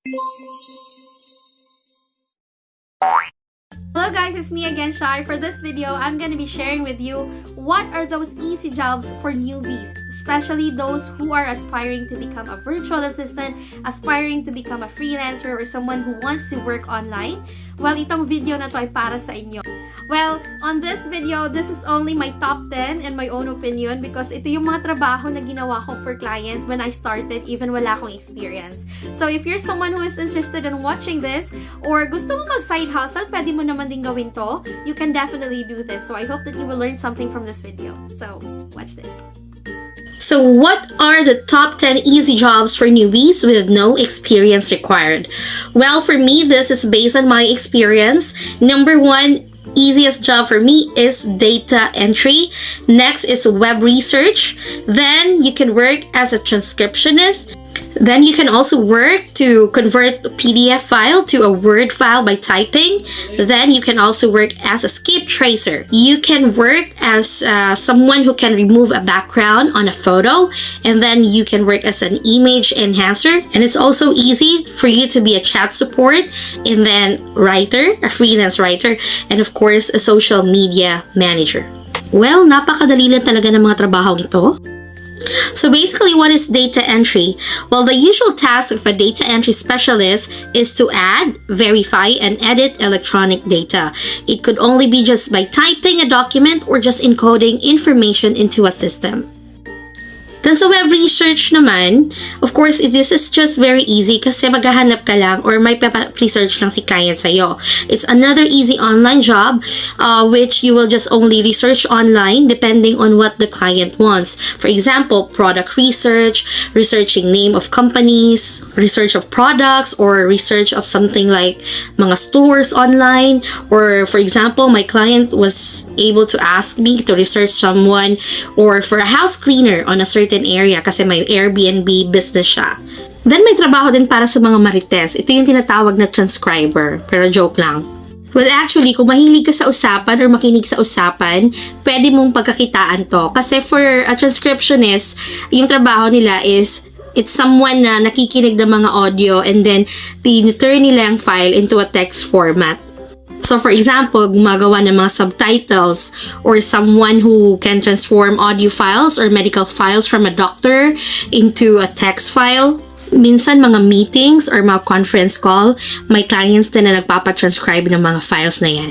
Hello guys, it's me again, Shai. For this video, I'm gonna be sharing with you what are those easy jobs for newbies, especially those who are aspiring to become a virtual assistant, aspiring to become a freelancer, or someone who wants to work online. Well, itong video na to ay para sa inyo. Well, on this video, this is only my top 10 and my own opinion because ito yung mga trabaho na ginawa ko for client when I started, even wala akong experience. So, if you're someone who is interested in watching this or gusto mo mag-side hustle, pwede mo naman din gawin to. You can definitely do this. So, I hope that you will learn something from this video. So, watch this. So what are the top 10 easy jobs for newbies with no experience required? Well, for me, this is based on my experience. Number one, easiest job for me is data entry. Next is web research. Then you can work as a transcriptionist. Then you can also work to convert a PDF file to a Word file by typing. Then you can also work as a skip tracer. You can work as someone who can remove a background on a photo. And then you can work as an image enhancer. And it's also easy for you to be a chat support and then writer, a freelance writer, and of course, a social media manager. Well, napakadali lang talaga ng mga trabaho nito. So basically, what is data entry? Well, the usual task of a data entry specialist is to add, verify, and edit electronic data. It could only be just by typing a document or just encoding information into a system. Then sa web research naman, of course, this is just very easy kasi maghahanap ka lang or may research lang si client sa'yo. It's another easy online job which you will just only research online depending on what the client wants. For example, product research, researching name of companies, research of products, or research of something like mga stores online. Or for example, my client was able to ask me to research someone or for a house cleaner on a certain area kasi may Airbnb business siya. Then may trabaho din para sa mga marites. Ito yung tinatawag na transcriber. Pero joke lang. Well, actually, kung mahilig ka sa usapan or makinig sa usapan, pwede mong pagkakitaan to. Kasi for a transcriptionist, yung trabaho nila is it's someone na nakikinig ng mga audio and then turn nila ang file into a text format. So for example, gumagawa ng mga subtitles or someone who can transform audio files or medical files from a doctor into a text file. Minsan mga meetings or mga conference call, may clients din na nagpapatranscribe ng mga files na yan.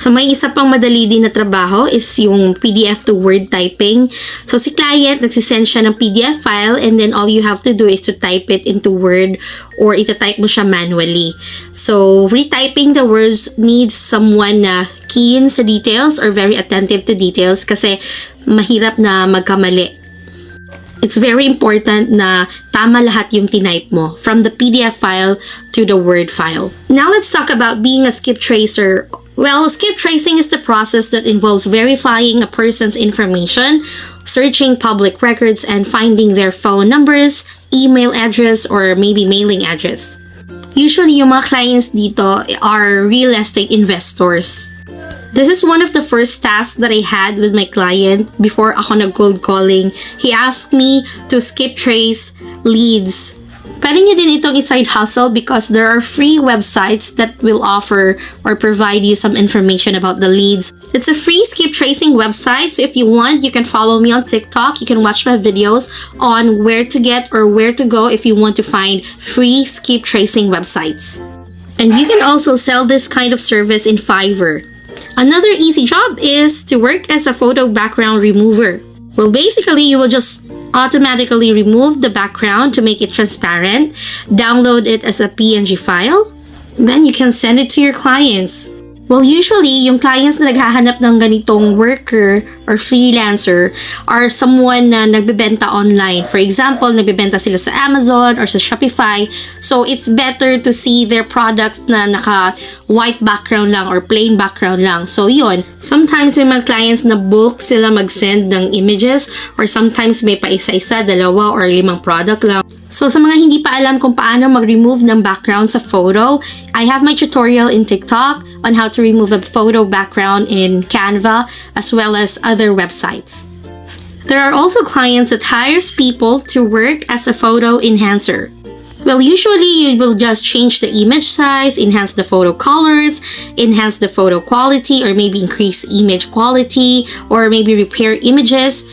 So may isa pang madali din na trabaho is yung PDF to Word typing. So si client, nagsisend siya ng PDF file and then all you have to do is to type it into Word or itatype mo siya manually. So retyping the words needs someone na keen sa details or very attentive to details kasi mahirap na magkamali. It's very important na tama lahat yung tinype mo from the PDF file to the Word file. Now let's talk about being a skip tracer. Well, skip tracing is the process that involves verifying a person's information, searching public records, and finding their phone numbers, email address, or maybe mailing address. Usually, yung mga clients dito are real estate investors. This is one of the first tasks that I had with my client before ako nag-cold calling. He asked me to skip trace leads. Pwede niyo din itong i-side hustle because there are free websites that will offer or provide you some information about the leads. It's a free skip tracing website, so if you want, you can follow me on TikTok. You can watch my videos on where to get or where to go if you want to find free skip tracing websites. And you can also sell this kind of service in Fiverr. Another easy job is to work as a photo background remover. Well, basically, you will just automatically remove the background to make it transparent, download it as a PNG file, then you can send it to your clients. Well, usually, yung clients na naghahanap ng ganitong worker or freelancer are someone na nagbebenta online. For example, nagbebenta sila sa Amazon or sa Shopify. So, it's better to see their products na naka-white background lang or plain background lang. So, yun. Sometimes may mga clients na bulk sila mag-send ng images or sometimes may pa isa-isa, 2 or 5 product lang. So, sa mga hindi pa alam kung paano mag-remove ng background sa photo, I have my tutorial in TikTok on how to remove a photo background in Canva as well as other websites. There are also clients that hires people to work as a photo enhancer. Well, usually you will just change the image size, enhance the photo colors, enhance the photo quality, or maybe increase image quality, or maybe repair images.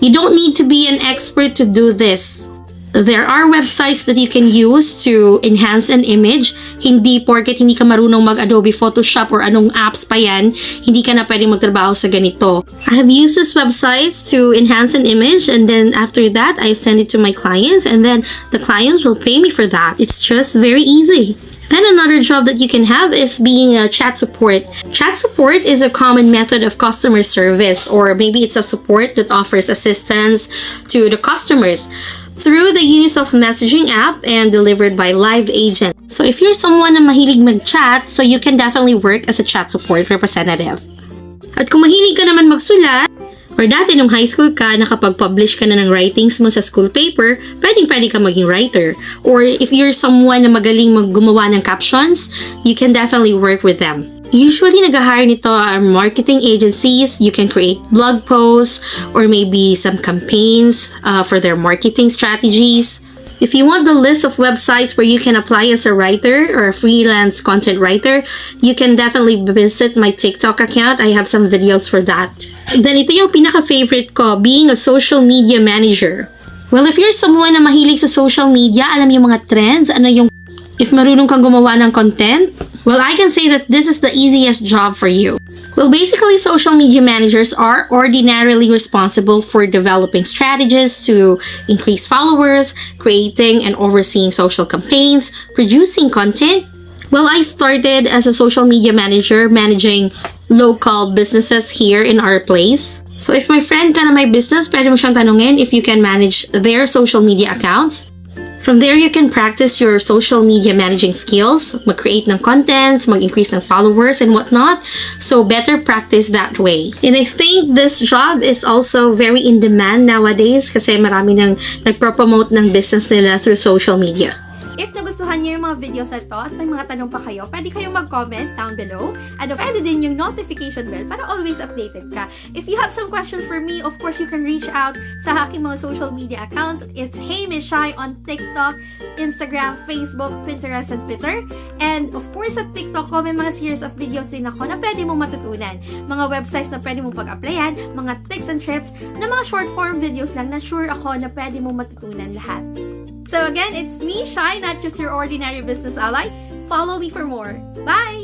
You don't need to be an expert to do this. There are websites that you can use to enhance an image. Hindi porket hindi ka marunong mag-Adobe Photoshop or anong apps pa yan, hindi ka na pwede magtrabaho sa ganito. I have used these websites to enhance an image, and then after that, I send it to my clients, and then the clients will pay me for that. It's just very easy. Then another job that you can have is being a chat support. Chat support is a common method of customer service, or maybe it's a support that offers assistance to the customers through the use of messaging app and delivered by live agent. So if you're someone na mahilig mag-chat, so you can definitely work as a chat support representative. At kung mahilig ka naman magsulat, or dati nung high school ka, nakapag-publish ka na ng writings mo sa school paper, pwedeng-pwede ka maging writer. Or if you're someone na magaling gumawa ng captions, you can definitely work with them. Usually, nag-hire nito are marketing agencies. You can create blog posts or maybe some campaigns for their marketing strategies. If you want the list of websites where you can apply as a writer or a freelance content writer, you can definitely visit my TikTok account. I have some videos for that. Then ito yung pinaka-favorite ko, being a social media manager. Well, if you're someone na mahilig sa social media, alam yung mga trends, if marunong kang gumawa ng content, well, I can say that this is the easiest job for you. Well, basically, social media managers are ordinarily responsible for developing strategies to increase followers, creating and overseeing social campaigns, producing content. Well, I started as a social media manager managing local businesses here in our place. So if my friend ka na may business, pwede mo siyang tanungin if you can manage their social media accounts. From there, you can practice your social media managing skills, mag-create ng contents, mag-increase ng followers and whatnot. So better practice that way. And I think this job is also very in demand nowadays kasi marami nang nagpropromote ng business nila through social media. If nagustuhan niyo yung mga videos na ito at may mga tanong pa kayo, pwede kayong mag-comment down below. At pwede din yung notification bell para always updated ka. If you have some questions for me, of course, you can reach out sa aking mga social media accounts. It's Hey Miss Shy on TikTok, Instagram, Facebook, Pinterest, and Twitter. And of course, sa TikTok ko, may mga series of videos din ako na pwede mong matutunan. Mga websites na pwede mong pag-applyan, mga tips and trips, na mga short form videos lang na sure ako na pwede mong matutunan lahat. So again, it's me, Shy, not just your ordinary business ally. Follow me for more. Bye!